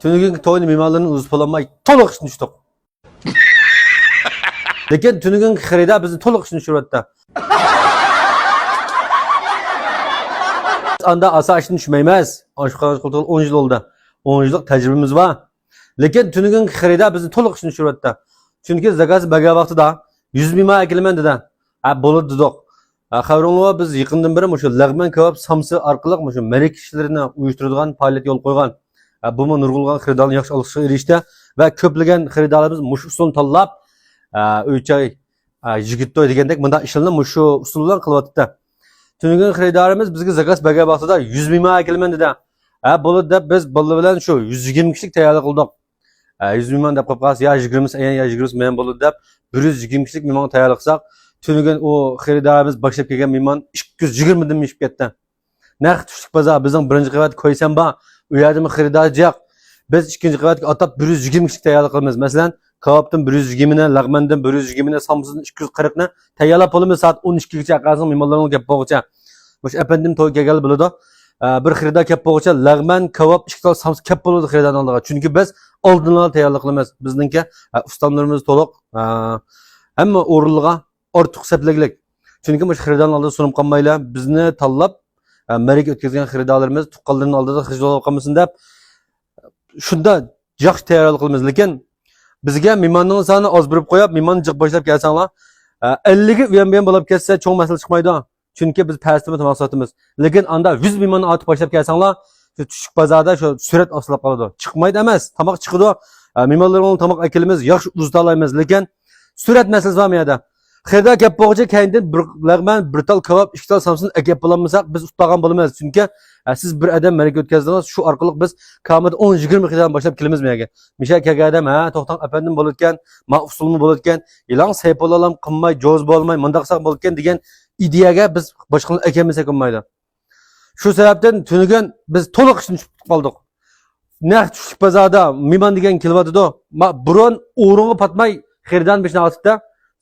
Tünügün toyun mimarlarının uzpalanmay to'liq ishni tushdik. Lekin tünügün xarida bizni to'liq ishni tushiribdi. Anda asa ishni tushmaymiz. Oshqoz qilib 10 yil oldi. 10 yillik tajribamiz bor. Lekin tünügün xarida bizni to'liq ishni tushiribdi. Chunki zakaz baga vaqtida 100 ming akilman dedi. Bo'ladi dedik. Xabarlar biz yaqindan beri shu lag'man kebab samsi orqali shu malak ishlarini uyushtiradigan faoliyat yo'l qo'ygan. Bu nurg'ulgan xaridorlarni yaxshi olishga erishdi va ko'plagan xaridorlarimiz mush usulni tanlab, o'ychay yigittoy degandek bunda ishlarni shu usul bilan qilyapti. Tünügün xaridorimiz bizga zakaz baga vaqtida 100 ming akilman dedi. Bo'ladi deb biz bolalar bilan shu 120 kishilik tayyorlik qildik. 100 ming deb qo'yib qolsa, ya 20 ming bo'ladi deb 120 kishilik mehmon tayyorlik qilsak, tünügün o xaridorimiz boshlab kelgan mehmon 220 dan mishib ketdi. Narx tushlik bozor bizning birinchi qavat qo'ysam bor, u yerda xaridor yo'q. Biz ikkinchi qavatga atab 120 kishilik tayyorlik qilamiz. Masalan, kebabdan 120 ni, lag'mandan 120 ni, samsidan 240 ni tayyorlab olamiz soat 12 gacha aqazing mehmonlarning gap bo'g'icha. Mush apandim to'y kelgan bo'ladi. Bir xaridor kep bo'g'icha lag'man, kebab, 2 kilo samsi kep bo'ladi xaridorning oldiga. Chunki biz oldindan tayyorlik qilamiz. Bizningki ustamlarimiz to'liq hamma o'rinlarga ortiq sepleglik. Chunki mush xaridorning oldida sunib qolmaylar. Bizni tanlab merik o'tkazgan xaridorlarimiz tuqqanlarning oldida xijolab qolmasin deb shunda yaxshi tayyorlik qilamiz. Lekin bizga mehmonning soni oz berib qo'yib, mehmon jiq boshlab kelsanglar, 50 ga uyan bo'lib ketsa cho'ng masala chiqmaydi. Chunki biz pastimi tomoq sotamiz. Lekin anda 100 mehmonni otib boshlab kelsanglar, shu tushuk bozorda shu surat osilib qoladi. Chiqmaydi emas, tomoq chiqadi. Mehmonlarning tomoq akilimiz yaxshi uzatalaymiz, lekin surat masalasi bor bu yerda. Xaridor kep bo'g'icha kayindan bir lag'man, bir tal kebab, 2 tal samsini akib bo'lmasak biz ustagan bo'lamiz. Chunki siz bir adam malaka o'tkazdingiz, shu orqali biz kamida 10-20 xidan boshlab kelamiz bu yerga. Misha kelgan adam, to'xtang apandim bo'layotgan, ma usulmi bo'layotgan, ilang saypolalam qilmay, jo'z bo'lmay, mundaqsaq bo'layotgan degan ideyaga biz boshqalar akamiz qilmaydi. Shu sababdan tunigan biz to'liq ishni tushib qoldik. Narx tushib bozorda mehmon degan kelyapti-da. Burun o'ringa patmay xaridordan beshni otibdi.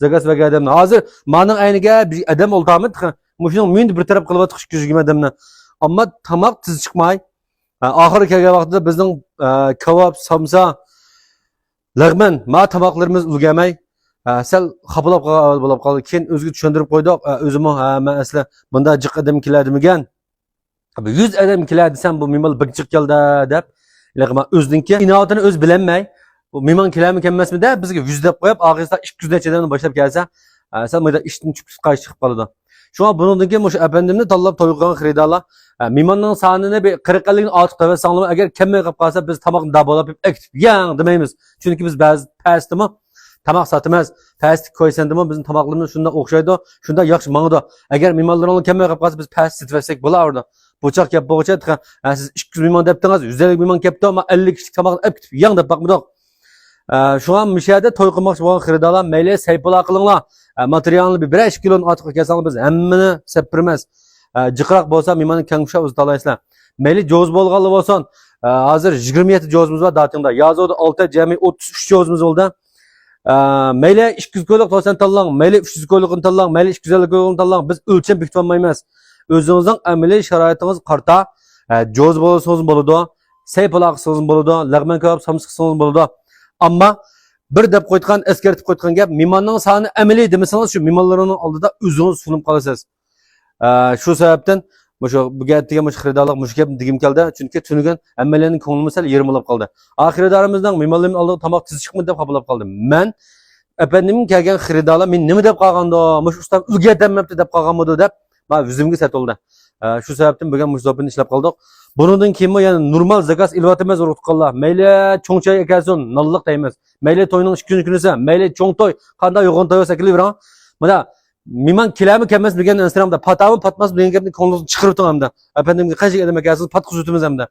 Zakaz baga adamni. Hozir mening ayniga bir adam o'ltamid. Mushuning meni bir taraf qilyapti 220 adamni. Ammo tomoq tiz chiqmay, oxiri kelgan vaqtida bizning kebab, samsa, lag'man, ma tomoqlarimiz ulgamay, sal xapalab bo'lib qoldi. Keyin o'zga tushuntirib qo'ydik. O'zim men asli bunda jiq adam keladimigan. 100 adam keladi desam bu mehmon bir jiq keldi deb, men o'zninki inoatini o'z bilanmay bu mehmon kelarmi kelmasmi deb bizga 100 deb qo'yib, og'izda 200 nechadan boshlab kelsa, sal mayda ishdan chiqib qoladi. Shunga bundan keyin o'sha apandimni tanlab to'ygan xaridorlar mehmonning sonini 40 dan ortiq qilib sanglar agar kelmay qolib qolsa biz tomoqni dabolab aktiv yang demaymiz. Chunki biz ba'zi pastimi tomoq sotamiz. Past qo'ysandimi bizning tomoqlarimiz shunda o'xshaydi, shunda yaxshi mangdi. Agar mehmonlarning kelmay qolib qolsa biz past sitvasak bo'lardi. Bochaq gap bo'g'icha siz 200 mehmon debdingiz, 150 mehmon kelibdi, men 50 kishilik tomoqni aktiv yang deb baqmidik. Şu an müşahede toy qilmoqchi bo'lgan xaridorlar mayli saypola qilinglar. Materialni 1-2 kiloni ortiq kelsangiz biz hammani sepirmiz. Jiqroq bo'lsa mehmonni kangusha uzatalaysizlar. Mayli jo'z bo'lganlar bo'lsin. Hozir 27 jo'zimiz bor datingda. Yozuvda 6 jami 33 jo'zimiz bo'ldi. Mayli 200 ko'lik to'san tanlang, mayli 300 ko'likni tanlang, mayli 250 ko'likni tanlang. Biz o'lcham bekitib olmaymiz. O'zingizning amaliy sharoitingiz qarta jo'z bo'lsangiz bo'ladi, saypola qilsangiz bo'ladi, lag'man kebab samsi qilsangiz bo'ladi. Amma bir deb qo'ygan, eskartib qo'ygan gap mehmonning soni amaliy demasangiz shu mehmonlarning oldida o'zingiz sunib qolasiz. Shu sababdan bu gapga xaridorlik mush gap degim keldi. Chunki tunigan hammalarning ko'ngli sal yerimlab qoldi. Xaridorimizning mehmonlarning oldida tomoq tiz chiqmadi deb xabalab qoldim. Men apandimning kelgan xaridorlar men nima deb qolganda, mush ustam o'rgatamabdi deb qolganmidi deb men o'zimga satildi. Shu sababdan bugun muzdobini ishlab qoldik. Bundan keyin yana normal zakaz ilvatimiz urutqanlar. Mayli cho'ngchay ekansin, nolliq deymiz. Mayli to'yning 2 kunisi, mayli cho'ng to'y, qanday yo'g'on to'y bo'lsa kelaverang. Mana mehmon kelarmi kelmas degan Instagramda patami patmas degan gapni ko'nglingizni chiqirib turgamda. Apandimga qancha adam ekansiz, patquz o'timiz hamda.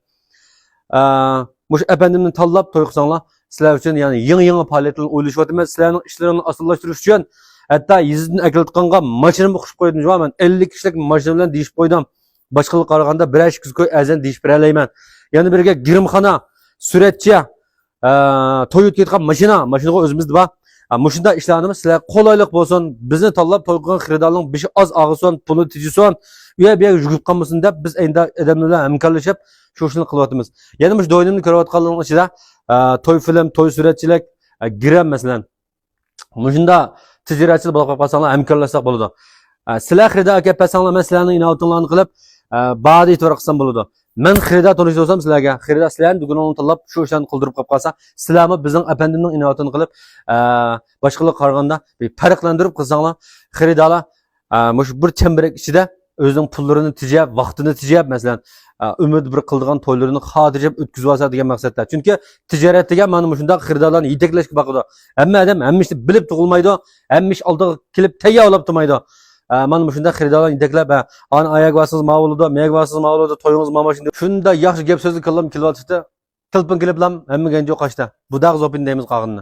Mush apandimni tanlab to'y qilsanglar, sizlar uchun ya'ni yangi faoliyatlarni o'ylashyapmiz. Sizlarning ishlaringizni osonlashtirish uchun hatto yizdan akiltqanga mashinani qo'shib qo'ydim. Men 50 kishilik mashina bilan deyishib qo'ydim. Başkalık qaraganda 1-2 koy azan deyishib beralayman. Yana birga girimxona, suratchi, to'y o'tkazgan mashinaga o'zimizda bor. Muşunda işlerimiz sizler kolaylık olsun. Bizni tanlab to'y qilgan xaridorning beshi oz og'ison, puli tijison, u yer bu yerga yugurib qolmasin deb biz endi odamlar bilan hamkorlashib shu ishni qilyapmiz. Yana bu do'yinimni ko'rayotganlarning ichida to'y film, to'y suratchilik, giram masalan. Muşunda tijoratchilik bo'lib qolsanglar hamkorlashsak bo'ladi. Sizlar xaridor aka pasanglar men sizlarning inovatinglarni qilib, ba'da e'tibor qilsam bo'ladi. Men xaridor to'lish bo'lsam sizlarga, xaridor sizlarni dugunini tanlab shu ishlarni qildirib qolib qolsa, sizlarmi bizning apandimning inovatini qilib, boshqalarga qaraganda bir farqlantirib qilsanglar, xaridorlar mush bir chambarak ichida o'zining pullarini tejab, vaqtini tejab, masalan, umid bir qildigan to'ylarini xotirjam o'tkazib olsa degan maqsadda. Chunki tijorat degan mana shunday xaridorlarni yetaklashga boqadi. Hamma odam hamma ishni bilib tug'ilmaydi, hamma ish oldiga kelib tayyorlab turmaydi. Mana shunday xaridorlarni yetaklab, "Ana oyoq vasiz mavluda, meyag vasiz mavluda, to'yingiz mana shunday." Shunda yaxshi gap so'zni kelyapti. Tilpin keliblam, hamma genjo qochdi. Bu daq zopin deymiz qog'inni.